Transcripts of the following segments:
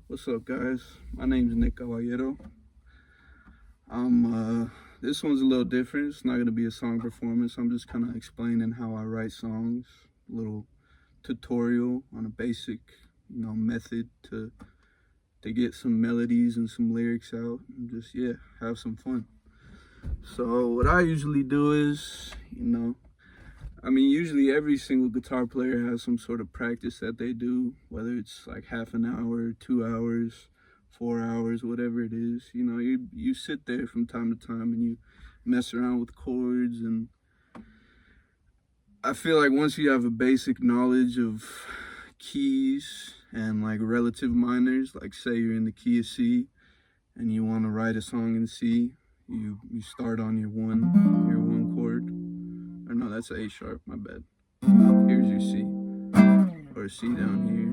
What's up, guys? My name's Nick Caballero. This one's a little different. It's not gonna be a song performance. I'm just kind of explaining how I write songs. A little tutorial on a basic, method to get some melodies and some lyrics out, and just have some fun. So what I usually do is, usually every single guitar player has some sort of practice that they do, whether it's like half an hour, 2 hours, 4 hours, whatever it is. You sit there from time to time and you mess around with chords. And I feel like once you have a basic knowledge of keys and like relative minors, like say you're in the key of C and you want to write a song in C, you start on your one chord. Or no, that's A sharp, my bad. Here's your C, or C down here.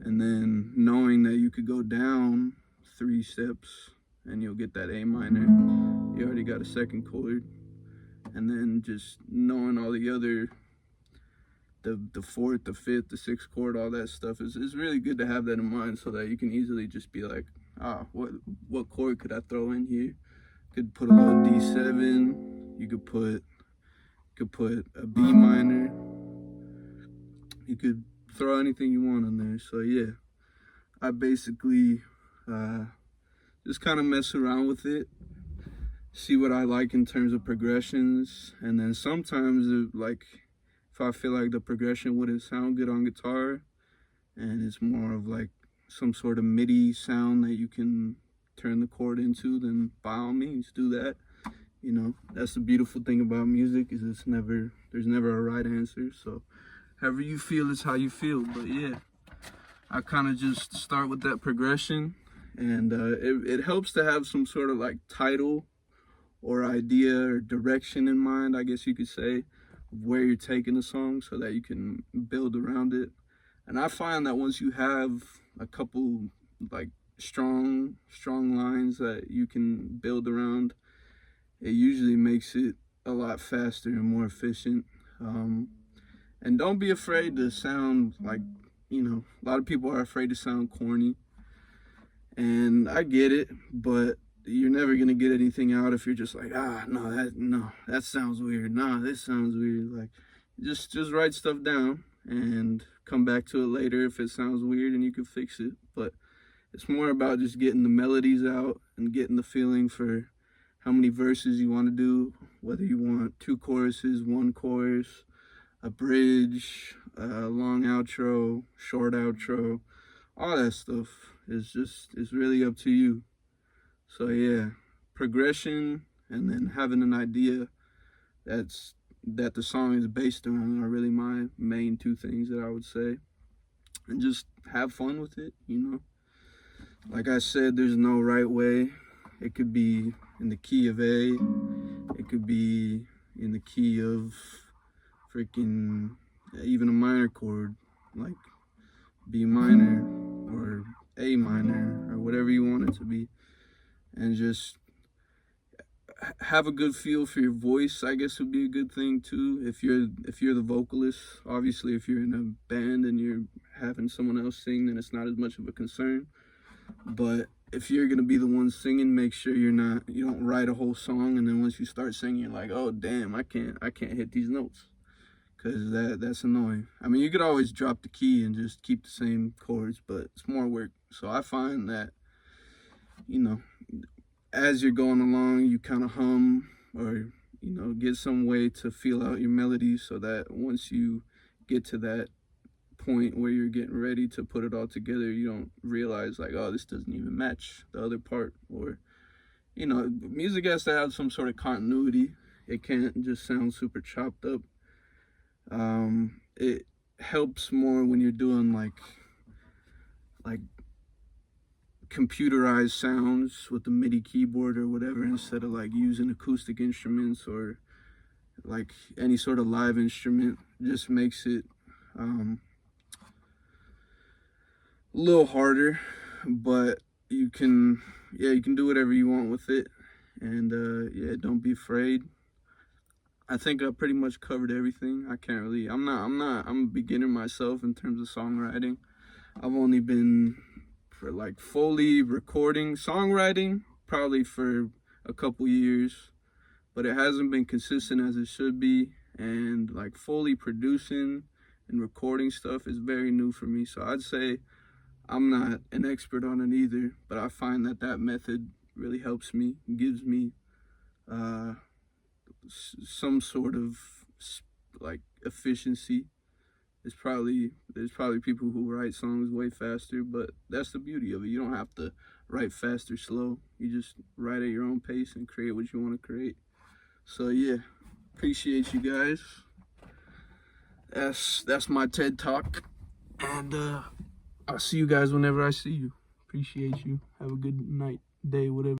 And then knowing that you could go down 3 steps and you'll get that A minor, you already got a second chord. And then just knowing all the other, the fourth, the fifth, the sixth chord, all that stuff is really good to have that in mind, so that you can easily just be like, what chord could I throw in here? Could put a little D7. You could put a B minor. You could throw anything you want on there. So yeah, I basically just kind of mess around with it, see what I like in terms of progressions, and then sometimes if I feel like the progression wouldn't sound good on guitar, and it's more of like some sort of MIDI sound that you can turn the chord into, then by all means do that. That's the beautiful thing about music, is there's never a right answer. So however you feel is how you feel. But yeah, I kind of just start with that progression, and it helps to have some sort of like title or idea or direction in mind, I guess you could say, of where you're taking the song, so that you can build around it. And I find that once you have a couple like strong lines that you can build around, it usually makes it a lot faster and more efficient. And don't be afraid to sound like, a lot of people are afraid to sound corny. And I get it, but you're never gonna get anything out if you're just like, no, that sounds weird. Nah, this sounds weird. Like, just write stuff down and come back to it later if it sounds weird, and you can fix it. But it's more about just getting the melodies out and getting the feeling for how many verses you want to do, whether you want 2 choruses, 1 chorus, a bridge, a long outro, short outro. All that stuff is really up to you. So yeah, progression and then having an idea that the song is based on are really my main 2 things that I would say. And just have fun with it. Like I said, there's no right way. It could be in the key of A. It could be in the key of freaking even a minor chord, like B minor or A minor or whatever you want it to be. And just have a good feel for your voice, I guess, would be a good thing too. If you're the vocalist, obviously if you're in a band and you're having someone else sing, then it's not as much of a concern. But if you're gonna be the one singing, make sure you don't write a whole song and then once you start singing, you're like, oh damn, I can't hit these notes, because that's annoying. I mean, you could always drop the key and just keep the same chords, but it's more work. So I find that, as you're going along, you kind of hum, or get some way to feel out your melodies, so that once you get to that point where you're getting ready to put it all together, you don't realize like, oh, this doesn't even match the other part. Or music has to have some sort of continuity. It can't just sound super chopped up. It helps more when you're doing like computerized sounds with the MIDI keyboard or whatever, instead of like using acoustic instruments or like any sort of live instrument. It just makes it a little harder, but you can do whatever you want with it. And don't be afraid. I think I pretty much covered everything. I'm a beginner myself in terms of songwriting. I've only been for like fully recording, songwriting, probably for a couple years, but it hasn't been consistent as it should be. And like fully producing and recording stuff is very new for me. So I'd say I'm not an expert on it either, but I find that method really helps me, gives me some sort of like efficiency. There's probably people who write songs way faster, but that's the beauty of it. You don't have to write fast or slow. You just write at your own pace and create what you want to create. So yeah, appreciate you guys. That's my TED Talk, and I'll see you guys whenever I see you. Appreciate you. Have a good night, day, whatever.